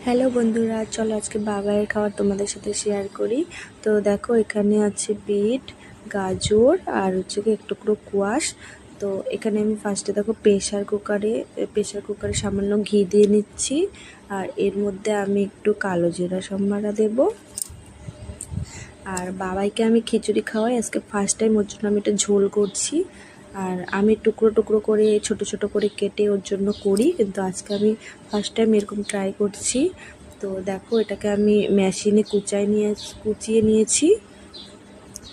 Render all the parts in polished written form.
Hello বন্ধুরা, চলো আজকে বাবাইয়ের খাবার তোমাদের সাথে শেয়ার করি। তো দেখো, এখানে আছে বিট, গাজর আর হচ্ছে কি একটু টুকরো কোয়াশ। তো এখানে আমি ফার্স্টে দেখো প্রেশার কুকারে সামান্য ঘি দিয়ে নিচ্ছি। আর এর মধ্যে আমি একটু কালো জিরা সম্বারা দেব। আর বাবাইকে আমি খিচুড়ি খাওয়াই, আজকে ফার্স্ট টাইম ওর জন্য আমি এটা ঝোল করছি। আর আমি টুকরো টুকরো করে ছোট ছোট করে কেটে ওর জন্য করি, কিন্তু আজকে আমি ফার্স্ট টাইম এরকম ট্রাই করছি। তো দেখো, এটাকে আমি মেশিনে কুচিয়ে নিয়েছি।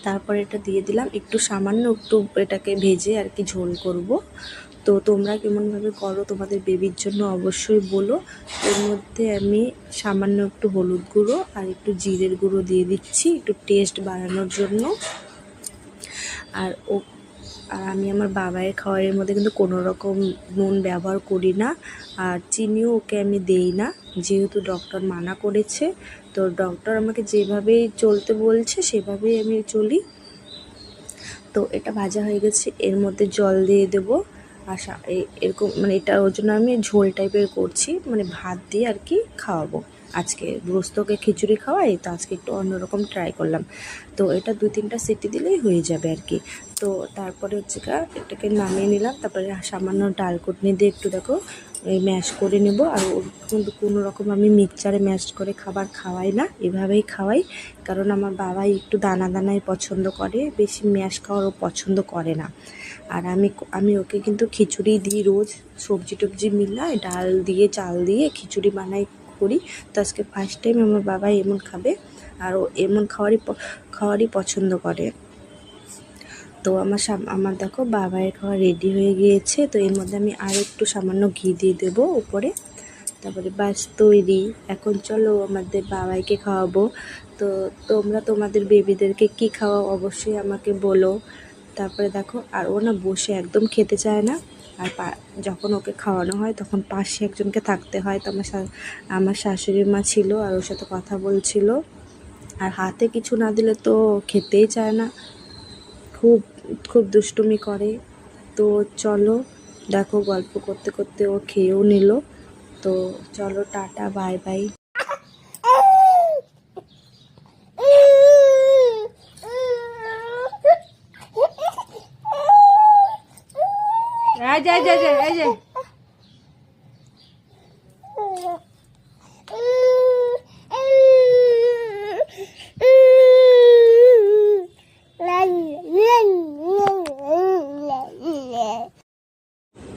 তারপর এটা দিয়ে দিলাম, একটু সামান্য একটু এটাকে ভেজে আর কি ঝোল করব। তো তোমরা কেমনভাবে করো তোমাদের বেবির জন্য অবশ্যই বলো। এর মধ্যে আমি সামান্য একটু হলুদ গুঁড়ো আর একটু জিরের গুঁড়ো দিয়ে দিচ্ছি, একটু টেস্ট বাড়ানোর জন্য। আর আমি আমার বাবাইয়ের খাবারের মধ্যে কিন্তু কোনো রকম নুন ব্যবহার করি না, আর চিনিও ওকে আমি দেই না, যেহেতু ডক্টর মানা করেছে। তো ডক্টর আমাকে যেভাবেই চলতে বলছে সেভাবেই আমি চলি। তো এটা ভাজা হয়ে গেছে, এর মধ্যে জল দিয়ে দেবো। আর এরকম মানে এটা ওর জন্য আমি ঝোল টাইপের করছি, মানে ভাত দিয়ে আর কি খাওয়াবো। আজকে রোজ তোকে খিচুড়ি খাওয়াই, তো আজকে একটু অন্যরকম ট্রাই করলাম। তো এটা 2-3টা সিটি দিলেই হয়ে যাবে আর কি। তো তারপরে হচ্ছে এটাকে নামিয়ে নিলাম। তারপরে সামান্য ডাল কুটনি দিয়ে একটু দেখো ম্যাশ করে নেব। আর কিন্তু কোনো রকম আমি মিক্সচারে ম্যাশ করে খাবার খাওয়াই না, এভাবেই খাওয়াই। কারণ আমার বাবাই একটু দানা দানাই পছন্দ করে, বেশি ম্যাশ খাওয়ারও পছন্দ করে না। আর আমি ওকে কিন্তু খিচুড়ি দিই রোজ, সবজি টবজি মিলাই ডাল দিয়ে চাল দিয়ে খিচুড়ি বানাই করি। তো আজকে ফার্স্ট টাইম আমার বাবা এমন খাবে, আর ও এমন খাওয়ারই পছন্দ করে। তো আমার দেখো বাবাইয়ের খাওয়া রেডি হয়ে গিয়েছে। তো এর মধ্যে আমি আর একটু সামান্য ঘি দিয়ে দেবো উপরে। তারপরে বাস তৈরি। এখন চলো আমাদের বাবাইকে খাওয়াবো। তো তোমরা তোমাদের বেবিদেরকে কি খাওয়াও অবশ্যই আমাকে বলো। তারপরে দেখো, আর ও না বসে একদম খেতে চায় না। আর যখন ওকে খাওয়ানো হয় তখন পাশে একজনকে থাকতে হয়। তো আমার শাশুড়ি মা ছিল আর ওর সাথে কথা বলছিল। আর হাতে কিছু না দিলে তো খেতেই চায় না, খুব খুব দুষ্টুমি করে। তো চলো, দেখো গল্প করতে করতে ও খেয়েও নিল। তো চলো, টাটা, বাই বাই।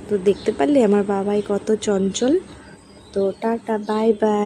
তো দেখতে পারলে আমার বাবাই কত চঞ্চল। তো টাটা, বাই বাই।